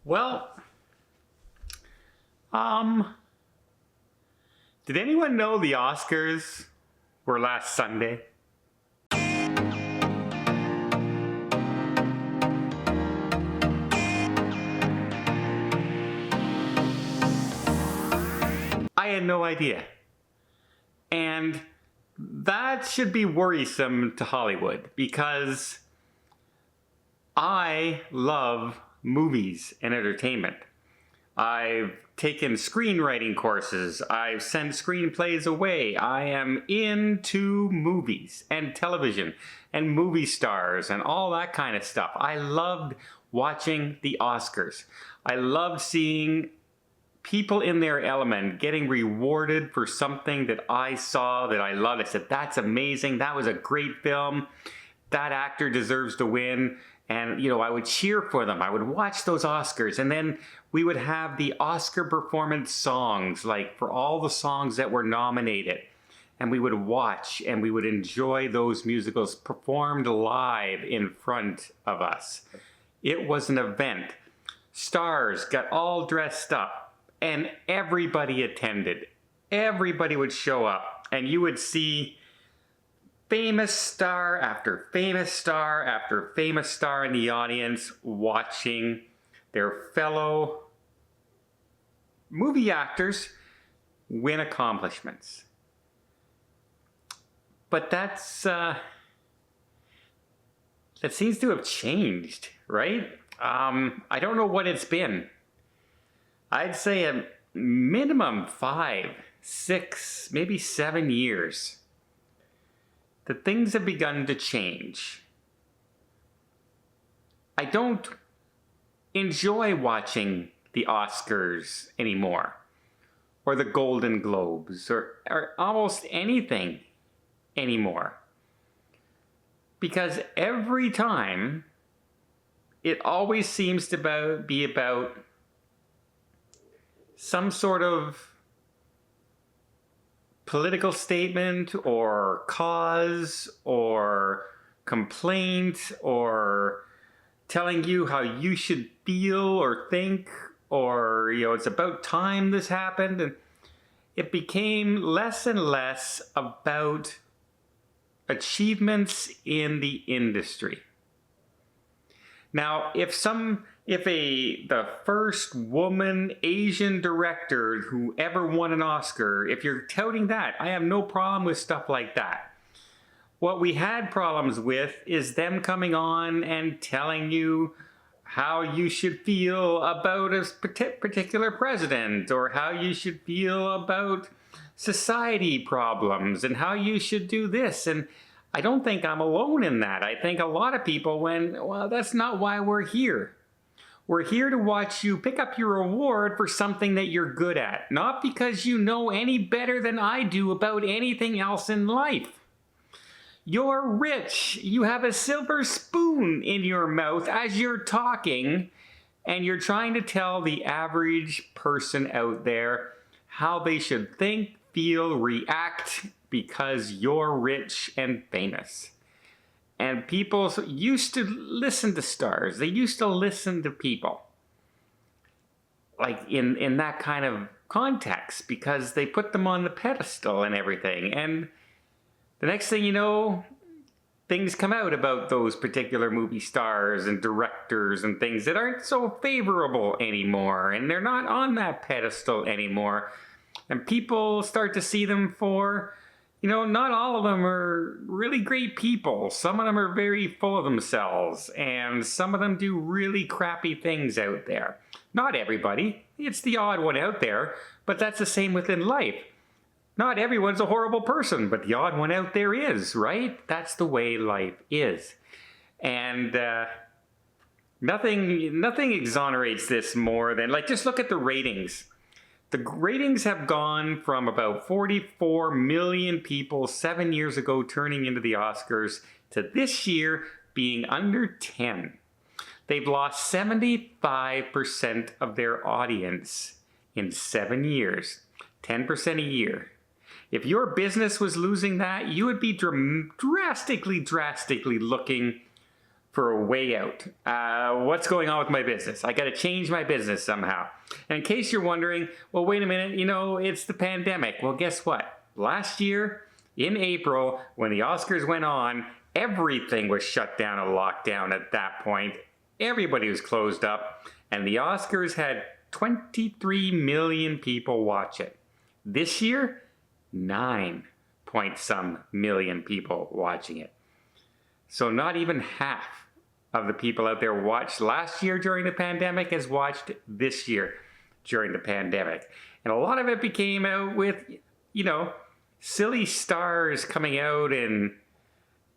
Well, did anyone know the Oscars were last Sunday? I had no idea. And that should be worrisome to Hollywood because I love movies and entertainment. I've taken screenwriting courses. I've sent screenplays away. I am into movies and television and movie stars and all that kind of stuff. I loved watching the Oscars. I loved seeing people in their element getting rewarded for something that I saw that I loved. I said, that's amazing. That was a great film. That actor deserves to win. And, you know, I would cheer for them. I would watch those Oscars. And then we would have the Oscar performance songs, like for all the songs that were nominated. And we would watch and we would enjoy those musicals performed live in front of us. It was an event. Stars got all dressed up and everybody attended. Everybody would show up and you would see famous star after famous star after famous star in the audience watching their fellow movie actors win accomplishments. But that seems to have changed, right? I don't know what it's been. I'd say a minimum 5, 6, maybe 7 years. The things have begun to change. I don't enjoy watching the Oscars anymore, or the Golden Globes, or almost anything anymore. Because every time, it always seems to be about some sort of political statement or cause or complaint or telling you how you should feel or think, or, you know, it's about time this happened. And it became less and less about achievements in the industry. Now, if the first woman Asian director who ever won an Oscar, if you're touting that, I have no problem with stuff like that. What we had problems with is them coming on and telling you how you should feel about a particular president, or how you should feel about society problems, and how you should do this. And I don't think I'm alone in that. I think a lot of people went, well, that's not why we're here. We're here to watch you pick up your award for something that you're good at, not because you know any better than I do about anything else in life. You're rich. You have a silver spoon in your mouth as you're talking, and you're trying to tell the average person out there how they should think, feel, react because you're rich and famous. And people used to listen to stars. They used to listen to people. Like in that kind of context, because they put them on the pedestal and everything. And the next thing you know, things come out about those particular movie stars and directors and things that aren't so favorable anymore. And they're not on that pedestal anymore. And people start to see them for, you know, not all of them are really great people. Some of them are very full of themselves, and some of them do really crappy things out there. Not everybody. It's the odd one out there, but that's the same within life. Not everyone's a horrible person, but the odd one out there is, right? That's the way life is. And nothing exonerates this more than, like, just look at the ratings. The ratings have gone from about 44 million people 7 years ago turning into the Oscars to this year being under 10. They've lost 75% of their audience in 7 years, 10% a year. If your business was losing that, you would be drastically looking for a way out. What's going on with my business? I got to change my business somehow. And in case you're wondering, well, wait a minute, you know, it's the pandemic. Well, guess what? Last year in April, when the Oscars went on, everything was shut down and locked down at that point. Everybody was closed up, and the Oscars had 23 million people watch it. This year, 9 point some million people watching it. So not even half of the people out there watched last year during the pandemic has watched this year during the pandemic. And a lot of it became out with, you know, silly stars coming out and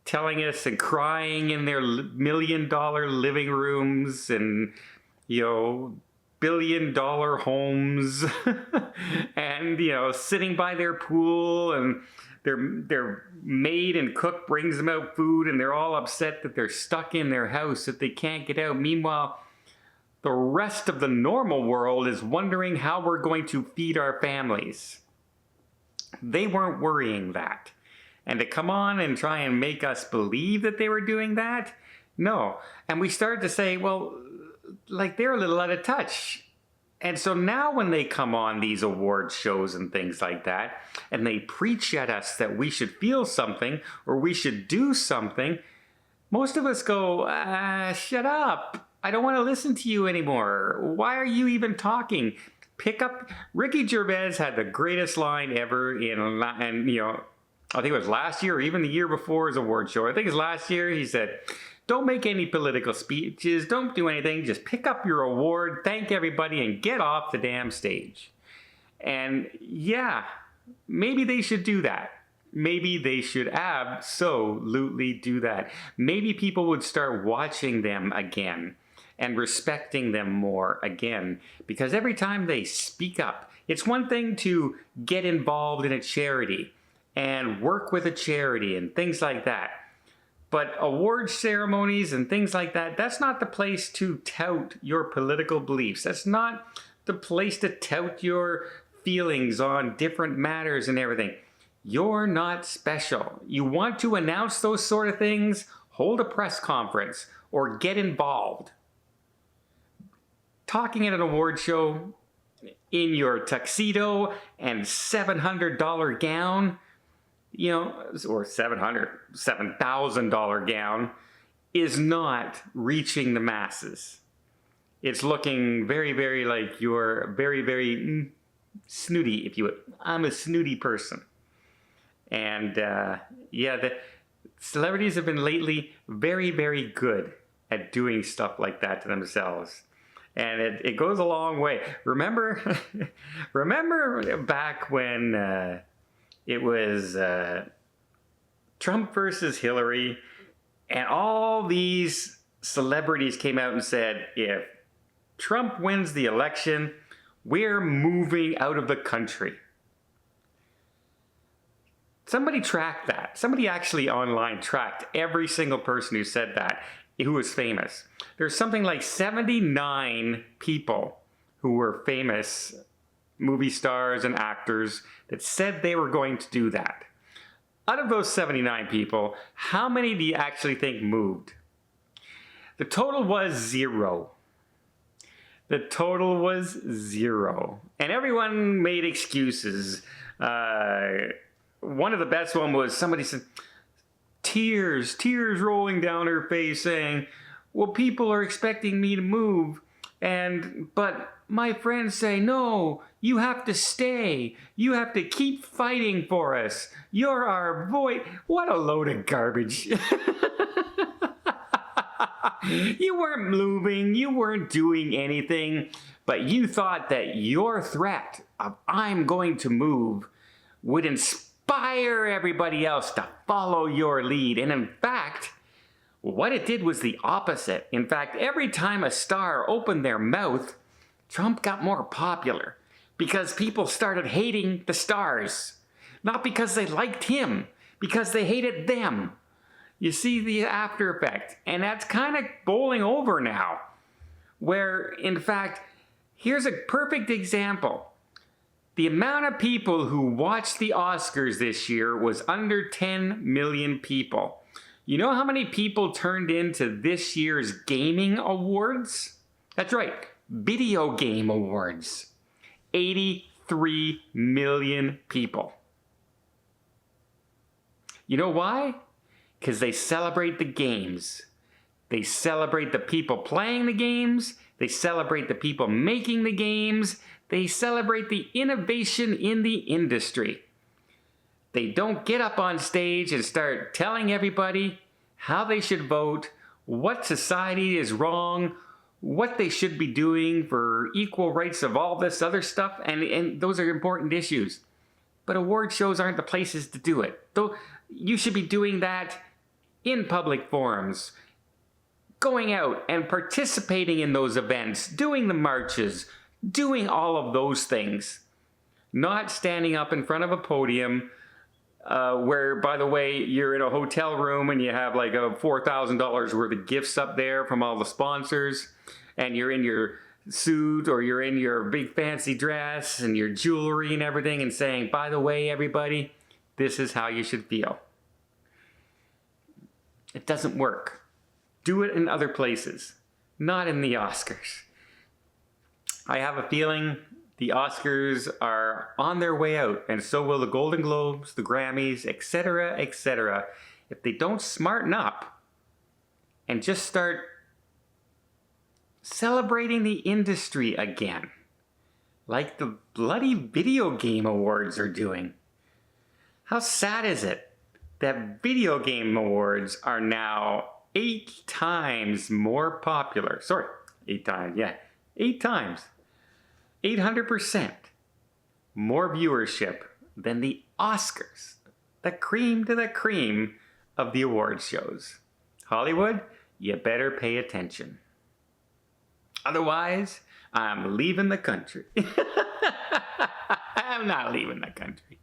telling us and crying in their $1 million living rooms and, you know, $1 billion homes and, you know, sitting by their pool, and their maid and cook brings them out food, and they're all upset that they're stuck in their house, that they can't get out. Meanwhile, the rest of the normal world is wondering how we're going to feed our families. They weren't worrying that. And to come on and try and make us believe that they were doing that? No. And we started to say, well, like, they're a little out of touch. And so now when they come on these award shows and things like that, and they preach at us that we should feel something or we should do something, most of us go, shut up. I don't want to listen to you anymore. Why are you even talking? Pick up. Ricky Gervais had the greatest line ever and you know, I think it was last year or even the year before his award show. I think it's last year. He said, don't make any political speeches. Don't do anything. Just pick up your award, thank everybody, and get off the damn stage. And yeah, maybe they should do that. Maybe they should absolutely do that. Maybe people would start watching them again and respecting them more again. Because every time they speak up, it's one thing to get involved in a charity and work with a charity and things like that. But award ceremonies and things like that, that's not the place to tout your political beliefs. That's not the place to tout your feelings on different matters and everything. You're not special. You want to announce those sort of things? Hold a press conference or get involved. Talking at an award show in your tuxedo and $700 gown, you know, or $7,000 gown, is not reaching the masses. It's looking very, very like you're very, very snooty, if you would. I'm a snooty person. And yeah, the celebrities have been lately very, very good at doing stuff like that to themselves. And it goes a long way. Remember, remember back when it was Trump versus Hillary, and all these celebrities came out and said, if Trump wins the election, we're moving out of the country. Somebody tracked that. Somebody actually online tracked every single person who said that, who was famous. There's something like 79 people who were famous movie stars and actors that said they were going to do that. Out of those 79 people, how many do you actually think moved? The total was 0. The total was 0. And everyone made excuses. One of the best one was somebody said, tears rolling down her face saying, well, people are expecting me to move, but my friends say, no, you have to stay. You have to keep fighting for us. You're our voice. What a load of garbage. You weren't moving. You weren't doing anything. But you thought that your threat of I'm going to move would inspire everybody else to follow your lead. And in fact, what it did was the opposite. In fact, every time a star opened their mouth, Trump got more popular because people started hating the stars. Not because they liked him, because they hated them. You see the after effect. And that's kind of bowling over now. Where, in fact, here's a perfect example. The amount of people who watched the Oscars this year was under 10 million people. You know how many people turned into this year's gaming awards? That's right, video game awards. 83 million people. You know why? Because they celebrate the games. They celebrate the people playing the games. They celebrate the people making the games. They celebrate the innovation in the industry. They don't get up on stage and start telling everybody how they should vote, what society is wrong, what they should be doing for equal rights of all this other stuff, and those are important issues. But award shows aren't the places to do it. Though you should be doing that in public forums, going out and participating in those events, doing the marches, doing all of those things. Not standing up in front of a podium where, by the way, you're in a hotel room and you have like a $4,000 worth of gifts up there from all the sponsors, and you're in your suit or you're in your big fancy dress and your jewelry and everything, and saying, by the way, everybody, this is how you should feel. It doesn't work. Do it in other places, not in the Oscars. I have a feeling the Oscars are on their way out, and so will the Golden Globes, the Grammys, etc., etc. If they don't smarten up and just start celebrating the industry again, like the bloody video game awards are doing. How sad is it that video game awards are now 8 times more popular? Sorry, 8 times, yeah. 8 times. 800% more viewership than the Oscars. The cream to the cream of the award shows. Hollywood, you better pay attention. Otherwise, I'm leaving the country. I'm not leaving the country.